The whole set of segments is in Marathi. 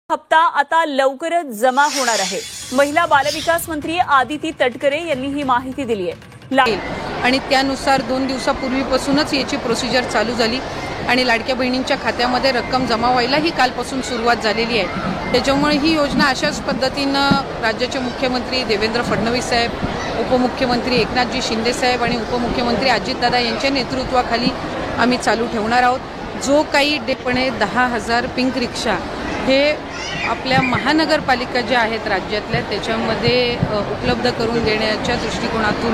हप्ता आता लवकरच जमा होणार आहे। महिला बालविकास मंत्री आदिती तटकरे यांनी ही माहिती दिली आहे आणि त्यानुसार 2 दिवसापूर्वीपासूनच याची प्रोसिजर चालू झाली आणि लाडक्या बहिणींच्या खात्यामध्ये रक्कम जमा व्हायला ही कालपासून सुरुवात झालेली आहे। त्याच्यामुळे ही योजना अशाच पद्धतीनं राज्याचे मुख्यमंत्री देवेंद्र फडणवीस साहेब, उपमुख्यमंत्री एकनाथजी शिंदे साहेब आणि उपमुख्यमंत्री अजितदादा यांच्या नेतृत्वाखाली आम्ही चालू ठेवणार आहोत। जो काही डेपणे 10,000 पिंक रिक्षा हे आपल्या महानगरपालिका ज्या आहेत राज्यातल्या त्याच्यामध्ये उपलब्ध करून देण्याच्या दृष्टिकोनातून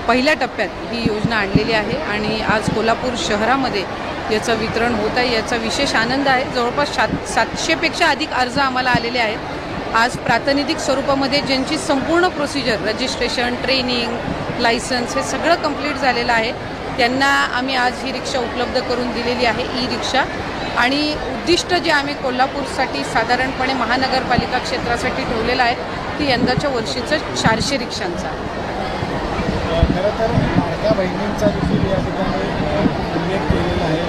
पहिल्या टप्प्यात ही योजना आणलेली आहे आणि आज कोल्हापूर शहरामध्ये याचं वितरण होत आहे। याचा विशेष आनंद आहे। जवळपास 700 पेक्षा अधिक अर्ज आम्हाला आलेले आहेत। आज प्रातिनिधिक स्वरूपामध्ये ज्यांची संपूर्ण प्रोसिजर रजिस्ट्रेशन, ट्रेनिंग, लायसन्स हे सगळं कंप्लीट झालेलं आहे त्यांना आम्ही आज ही रिक्षा उपलब्ध करून दिलेली आहे, ई रिक्षा। आणि उद्दिष्ट जे आम्ही कोल्हापूरसाठी साधारणपणे महानगरपालिका क्षेत्रासाठी ठेवलेलं आहे ती यंदाच्या वर्षीचं 400 रिक्षांचा। खरं तर लाडक्या बहिणींचा देखील या ठिकाणी उल्लेख केलेला आहे।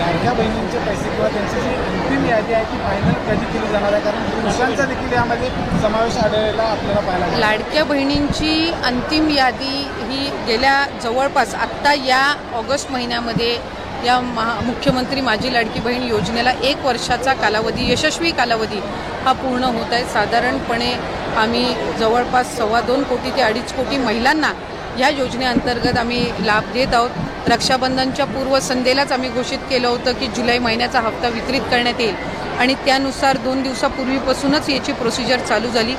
लाडक्या बहिणींचे पैसे किंवा त्यांची जी अंतिम यादी आहे ती फायनल कधी केली जाणार आहे, कारण पुरुषांचा देखील यामध्ये समावेश आढळलेला आपल्याला पाहायला मिळाला। लाडक्या बहिणींची अंतिम यादी ही गेल्या जवळपास आत्ता या ऑगस्ट महिन्यामध्ये या मुख्यमंत्री माझी लाडकी बहीण योजनेला 1 वर्षाचा कालावधी, यशस्वी कालावधी हा पूर्ण होत आहे। साधारणपणे आम्ही जवळपास 2.25 कोटी ते 2.5 कोटी महिलांना या योजनेअंतर्गत आम्ही लाभ देत आहोत। रक्षाबंधनच्या पूर्वसंध्येलाच आम्ही घोषित केलं होतं की जुलै महिन्याचा हप्ता वितरित करण्यात येईल आणि त्यानुसार 2 दिवसापूर्वीपासूनच याची प्रोसिजर चालू झाली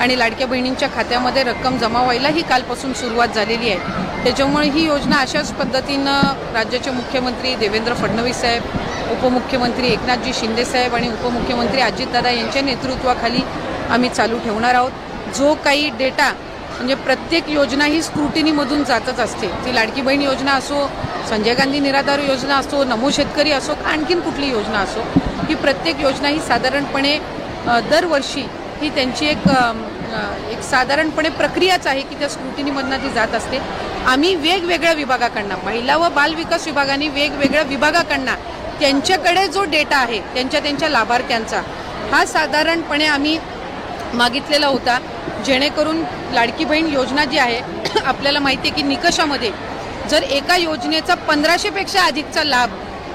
आणि लाडक्या बहिणींच्या खात्यामध्ये रक्कम जमा व्हायला ही कालपासून सुरुवात झालेली आहे। त्याच्यामुळे ही योजना अशाच पद्धतीनं राज्याचे मुख्यमंत्री देवेंद्र फडणवीस साहेब, उपमुख्यमंत्री एकनाथजी शिंदे साहेब आणि उपमुख्यमंत्री अजितदादा यांच्या नेतृत्वाखाली आम्ही चालू ठेवणार आहोत। जो काही डेटा म्हणजे प्रत्येक योजना ही स्क्रुटिनीमधून जातच असते, ती लाडकी बहीण योजना असो, संजय गांधी निराधार योजना असो, नमो शेतकरी असो, आणखीन कुठली योजना असो, ही प्रत्येक योजना ही साधारणपणे दरवर्षी ही त्यांची एक साधारणपणे प्रक्रियाच आहे की त्या स्क्रुटिनीमधनं ती जात असते। आम्ही वेगवेगळ्या विभागाकडनं, महिला व बाल विकास विभागाने वेगवेगळ्या विभागाकडनं त्यांच्याकडे जो डेटा आहे त्यांच्या लाभार्थ्यांचा हा साधारणपणे आम्ही मागितलेला होता, जेणेकरून लाडकी बहीण योजना जी आहे आपल्याला माहिती आहे की निकषामध्ये जर एका योजनेचा 1500 पेक्षा अधिकचा लाभ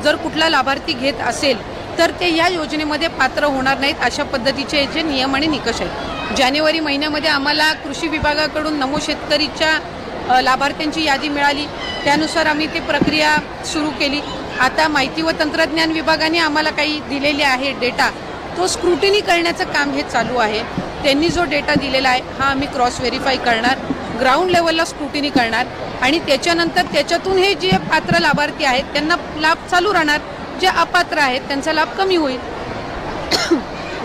जर कुठला लाभार्थी घेत असेल तर ते या योजनेमध्ये पात्र होणार नाहीत, अशा पद्धतीचे जे नियम आणि निकष आहेत। जानेवारी महिन्यामध्ये आम्हाला कृषी विभागाकडून नमो शेतकरीच्या लाभार्थ्यांची यादी मिळाली, त्यानुसार आम्ही ती प्रक्रिया सुरू केली। आता माहिती व तंत्रज्ञान विभागाने आम्हाला काही दिलेले आहे डेटा, तो स्क्रुटिनी करण्याचं काम हे चालू आहे। त्यांनी जो डेटा दिलेला आहे हा आम्ही क्रॉस व्हेरीफाय करणार, ग्राउंड लेवलला स्क्रुटिनी करणार आणि त्याच्यानंतर त्याच्यातून हे जे पात्र लाभार्थी आहेत त्यांना लाभ चालू राहणार, जे अपात्र आहेत त्यांचा लाभ कमी होईल।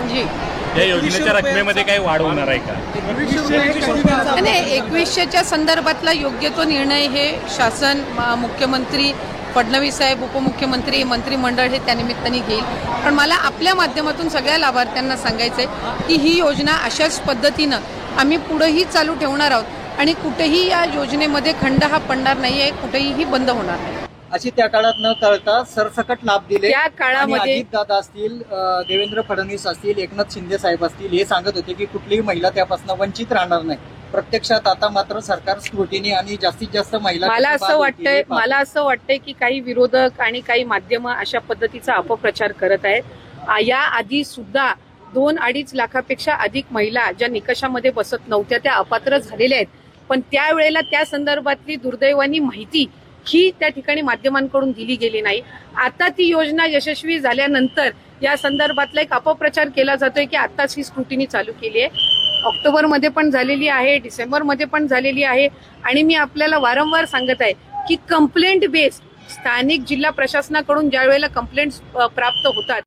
जी या योजनेच्या रकमेमध्ये काही वाढ होणार आहे का? नाही, 2100च्या संदर्भातला योग्य तो निर्णय हे शासन, मुख्यमंत्री फडणवीस साहेब, उपमुख्यमंत्री, मंत्रिमंडळ हे त्यानिमित्ताने घेईल। पण मला आपल्या माध्यमातून सगळ्या लाभार्थ्यांना सांगायचं आहे की ही योजना अशाच पद्धतीनं आम्ही पुढेही चालू ठेवणार आहोत आणि कुठेही या योजनेमध्ये खंड हा पडणार नाही आहे, कुठेही ही बंद होणार नाही। अशी त्या काळात न कळता सरसकट लाभ दिले। त्या काळामध्ये अजितदादा असतील, देवेंद्र फडणवीस असतील, एकनाथ शिंदे साहेब असतील, हे सांगत होते की कुठलीही महिला त्यापासून वंचित राहणार नाही। प्रत्यक्षात आता मात्र सरकार स्क्रुटिनी आणि जास्तीत जास्त महिला, मला असं वाटतंय की काही विरोधक आणि काही माध्यम अशा पद्धतीचा अपप्रचार करत आहेत। या आधी सुद्धा 2-2.5 लाखापेक्षा अधिक महिला ज्या निकषामध्ये बसत नव्हत्या त्या अपात्र झालेल्या आहेत, पण त्यावेळेला त्या संदर्भातली दुर्दैवानी माहिती ही त्या ठिकाणी माध्यमांकडून दिली गेली नाही। आता ती योजना यशस्वी झाल्यानंतर या संदर्भातला एक अपप्रचार केला जातोय की आताच ही स्क्रुटिनी चालू केली आहे। ऑक्टोबरमध्ये पण झालेली आहे, डिसेंबरमध्ये पण झालेली आहे आणि मी आपल्याला वारंवार सांगत आहे की कंप्लेंट बेस्ड स्थानिक जिल्हा प्रशासनाकडून ज्या वेळेला कंप्लेंट्स प्राप्त होतात